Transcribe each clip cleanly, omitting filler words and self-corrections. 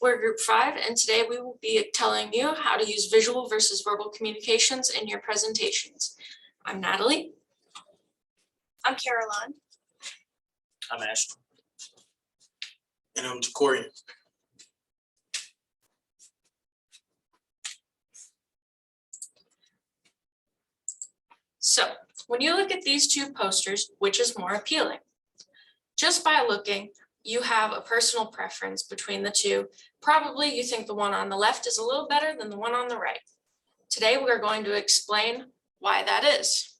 We're Group 5, and today we will be telling you how to use visual versus verbal communications in your presentations. I'm Natalie. I'm Caroline. I'm Ashton. And I'm Corey. So, when you look at these two posters, which is more appealing? Just by looking, you have a personal preference between the two. Probably you think the one on the left is a little better than the one on the right. Today, we're going to explain why that is.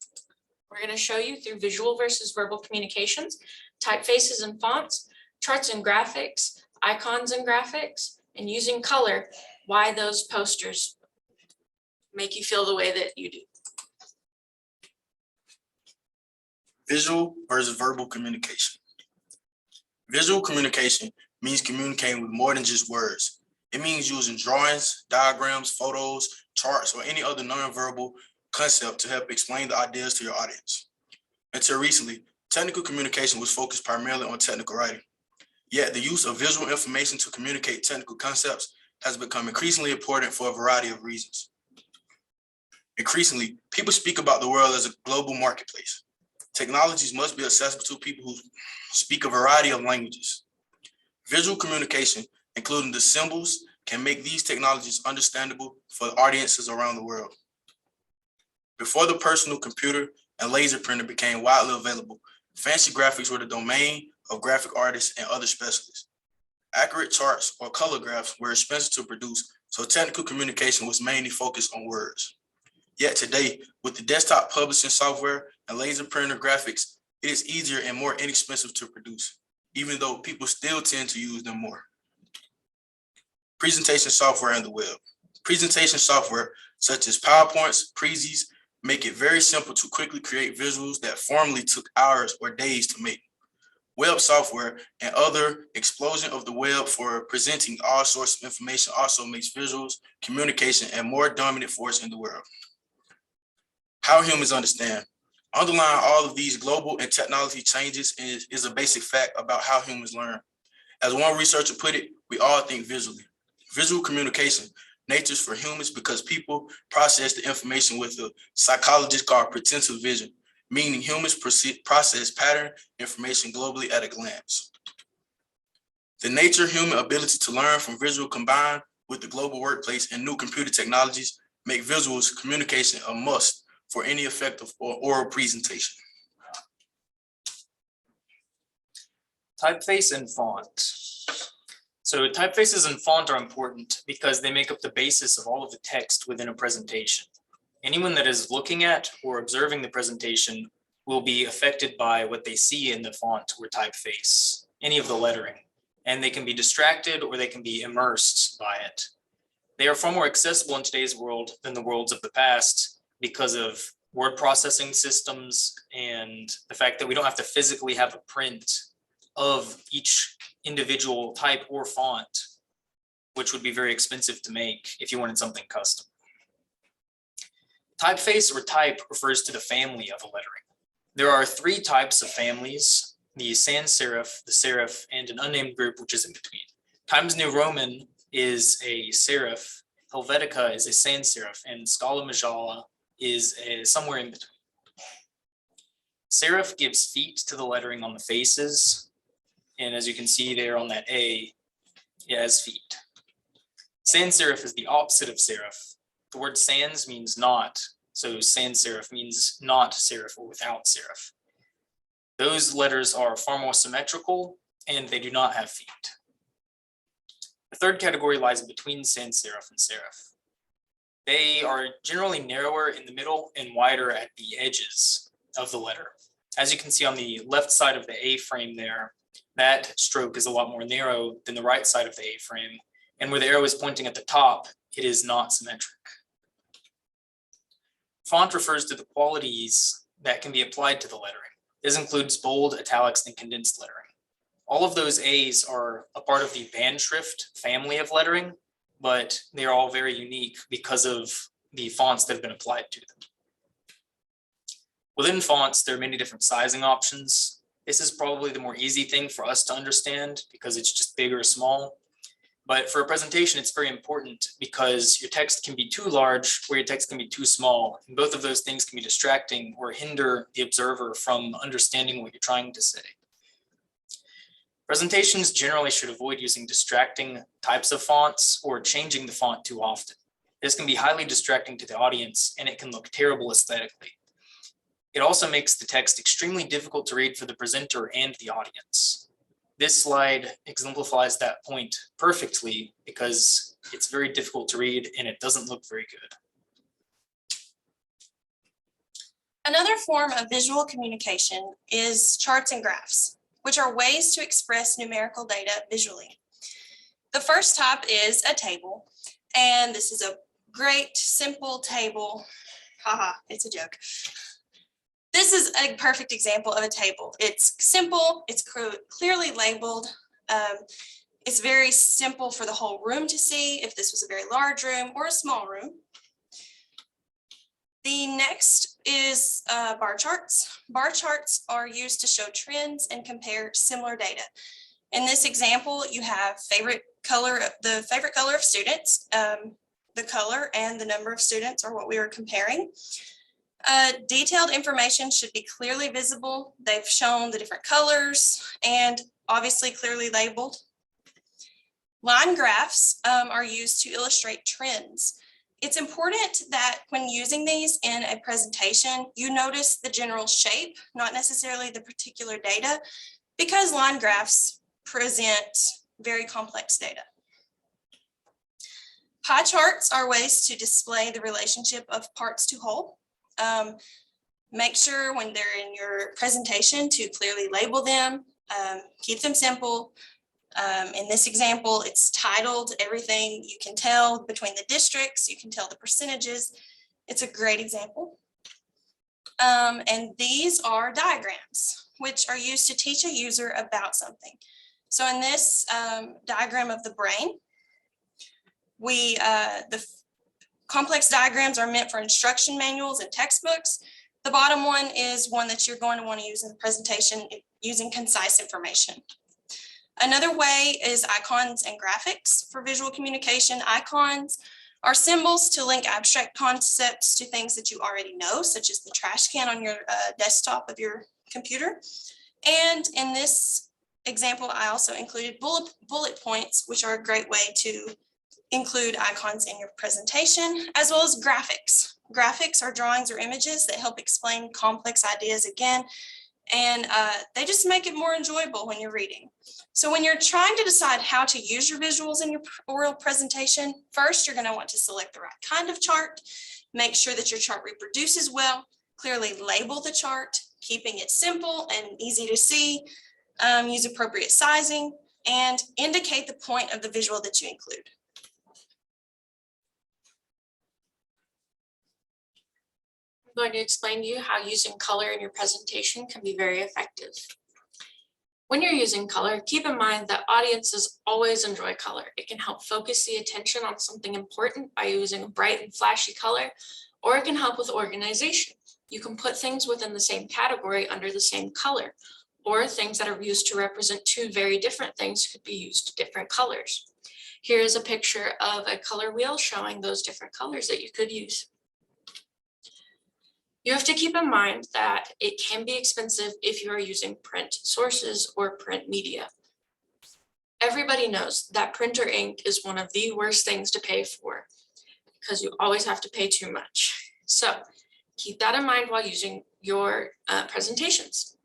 We're going to show you through visual versus verbal communications, typefaces and fonts, charts and graphics, icons and graphics, and using color, why those posters make you feel the way that you do. Visual versus verbal communication. Visual communication means communicating with more than just words. It means using drawings, diagrams, photos, charts, or any other nonverbal concept to help explain the ideas to your audience. Until recently, technical communication was focused primarily on technical writing. Yet the use of visual information to communicate technical concepts has become increasingly important for a variety of reasons. Increasingly, people speak about the world as a global marketplace. Technologies must be accessible to people who speak a variety of languages. Visual communication, including the symbols, can make these technologies understandable for audiences around the world. Before the personal computer and laser printer became widely available, fancy graphics were the domain of graphic artists and other specialists. Accurate charts or color graphs were expensive to produce, so technical communication was mainly focused on words. Yet today, with the desktop publishing software and laser printer graphics, it is easier and more inexpensive to produce, even though people still tend to use them more. Presentation software and the web. Presentation software such as PowerPoints, Prezis, make it very simple to quickly create visuals that formerly took hours or days to make. Web software and other explosion of the web for presenting all sorts of information also makes visuals, communication, a more dominant force in the world. How humans understand. Underlying all of these global and technology changes is a basic fact about how humans learn. As one researcher put it, we all think visually. Visual communication, nature's for humans because people process the information with a psychologist called pretensive vision, meaning humans process pattern information globally at a glance. The nature-human ability to learn from visual combined with the global workplace and new computer technologies make visuals communication a must for any effective or oral presentation. Typeface and font. So typefaces and font are important because they make up the basis of all of the text within a presentation. Anyone that is looking at or observing the presentation will be affected by what they see in the font or typeface, any of the lettering, and they can be distracted or they can be immersed by it. They are far more accessible in today's world than the worlds of the past because of word processing systems and the fact that we don't have to physically have a print of each individual type or font, which would be very expensive to make if you wanted something custom. Typeface or type refers to the family of a lettering. There are three types of families: the sans serif, the serif, and an unnamed group which is in between. Times New Roman is a serif, Helvetica is a sans serif, and Scala Majella is somewhere in between. Serif gives feet to the lettering on the faces, and as you can see there on that A, it has feet. Sans serif is the opposite of serif. The word sans means not, so sans serif means not serif or without serif. Those letters are far more symmetrical and they do not have feet. The third category lies between sans serif and serif. They are generally narrower in the middle and wider at the edges of the letter. As you can see on the left side of the A frame there, that stroke is a lot more narrow than the right side of the A frame. And where the arrow is pointing at the top, it is not symmetric. Font refers to the qualities that can be applied to the lettering. This includes bold, italics, and condensed lettering. All of those A's are a part of the band schrift family of lettering, but they are all very unique because of the fonts that have been applied to them. Within fonts, there are many different sizing options. This is probably the more easy thing for us to understand because it's just big or small. But for a presentation, it's very important because your text can be too large or your text can be too small. And both of those things can be distracting or hinder the observer from understanding what you're trying to say. Presentations generally should avoid using distracting types of fonts or changing the font too often. This can be highly distracting to the audience and it can look terrible aesthetically. It also makes the text extremely difficult to read for the presenter and the audience. This slide exemplifies that point perfectly because it's very difficult to read and it doesn't look very good. Another form of visual communication is charts and graphs, which are ways to express numerical data visually. The first type is a table, and this is a great, simple table. Haha, it's a joke. This is a perfect example of a table. It's simple, it's clearly labeled. It's very simple for the whole room to see if this was a very large room or a small room. The next is bar charts. Bar charts are used to show trends and compare similar data. In this example, you have the favorite color of students. The color and the number of students are what we are comparing. Detailed information should be clearly visible. They've shown the different colors and obviously clearly labeled. Line graphs are used to illustrate trends. It's important that when using these in a presentation, you notice the general shape, not necessarily the particular data, because line graphs present very complex data. Pie charts are ways to display the relationship of parts to whole. Make sure when they're in your presentation to clearly label them, keep them simple. In this example, it's titled everything you can tell between the districts, you can tell the percentages. It's a great example. And these are diagrams, which are used to teach a user about something. So in this diagram of the brain, the complex diagrams are meant for instruction manuals and textbooks. The bottom one is one that you're going to want to use in the presentation using concise information. Another way is icons and graphics for visual communication. Icons are symbols to link abstract concepts to things that you already know, such as the trash can on your desktop of your computer. And in this example, I also included bullet points, which are a great way to include icons in your presentation, as well as graphics. Graphics are drawings or images that help explain complex ideas again, and they just make it more enjoyable when you're reading. So when you're trying to decide how to use your visuals in your oral presentation, first you're going to want to select the right kind of chart, make sure that your chart reproduces well, clearly label the chart, keeping it simple and easy to see, use appropriate sizing, and indicate the point of the visual that you include. I'm going to explain to you how using color in your presentation can be very effective. When you're using color, keep in mind that audiences always enjoy color. It can help focus the attention on something important by using a bright and flashy color, or it can help with organization. You can put things within the same category under the same color, or things that are used to represent two very different things could be used different colors. Here is a picture of a color wheel showing those different colors that you could use. You have to keep in mind that it can be expensive if you are using print sources or print media. Everybody knows that printer ink is one of the worst things to pay for because you always have to pay too much. So keep that in mind while using your presentations.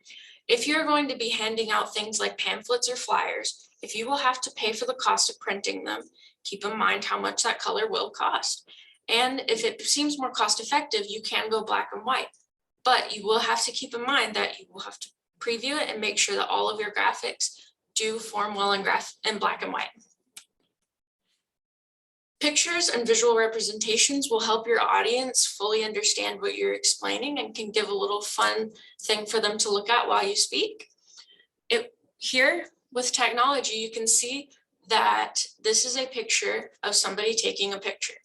If you're going to be handing out things like pamphlets or flyers, if you will have to pay for the cost of printing them, keep in mind how much that color will cost. And if it seems more cost effective, you can go black and white, but you will have to keep in mind that you will have to preview it and make sure that all of your graphics do form well in black and white. Pictures and visual representations will help your audience fully understand what you're explaining and can give a little fun thing for them to look at while you speak. Here with technology, you can see that this is a picture of somebody taking a picture.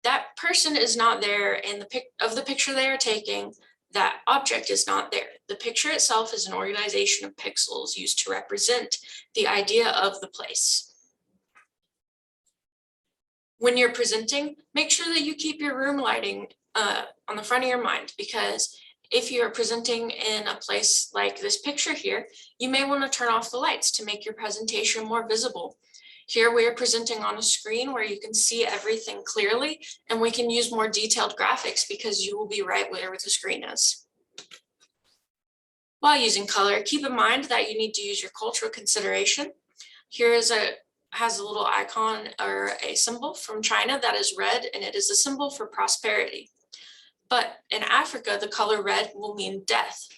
That person is not there in the picture they are taking. That object is not there. The picture itself is an organization of pixels used to represent the idea of the place. When you're presenting, make sure that you keep your room lighting on the front of your mind, because if you're presenting in a place like this picture here, you may want to turn off the lights to make your presentation more visible. Here we are presenting on a screen where you can see everything clearly, and we can use more detailed graphics because you will be right where the screen is. While using color, keep in mind that you need to use your cultural consideration. Here has a little icon or a symbol from China that is red, and it is a symbol for prosperity. But in Africa, the color red will mean death.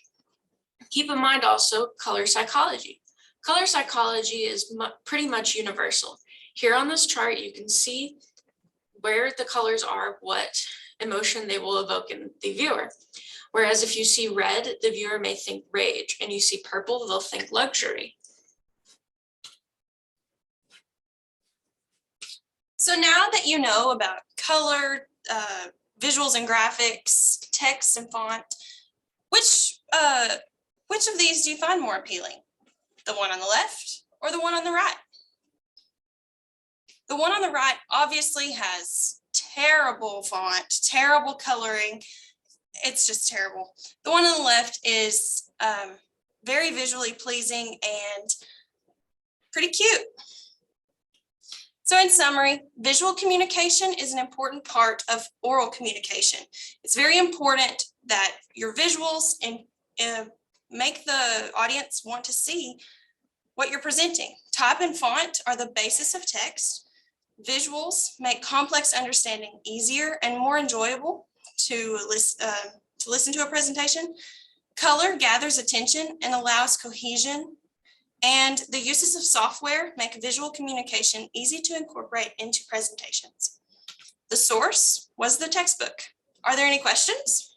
Keep in mind also color psychology. Color psychology is pretty much universal. Here on this chart, you can see where the colors are, what emotion they will evoke in the viewer. Whereas if you see red, the viewer may think rage, and you see purple, they'll think luxury. So now that you know about color, visuals and graphics, text and font, which of these do you find more appealing? The one on the left or the one on the right? The one on the right obviously has terrible font, terrible coloring. It's just terrible. The one on the left is very visually pleasing and pretty cute. So in summary, visual communication is an important part of oral communication. It's very important that your visuals make the audience want to see what you're presenting. Type and font are the basis of text. Visuals make complex understanding easier and more enjoyable to listen to a presentation. Color gathers attention and allows cohesion. And the uses of software make visual communication easy to incorporate into presentations. The source was the textbook. Are there any questions?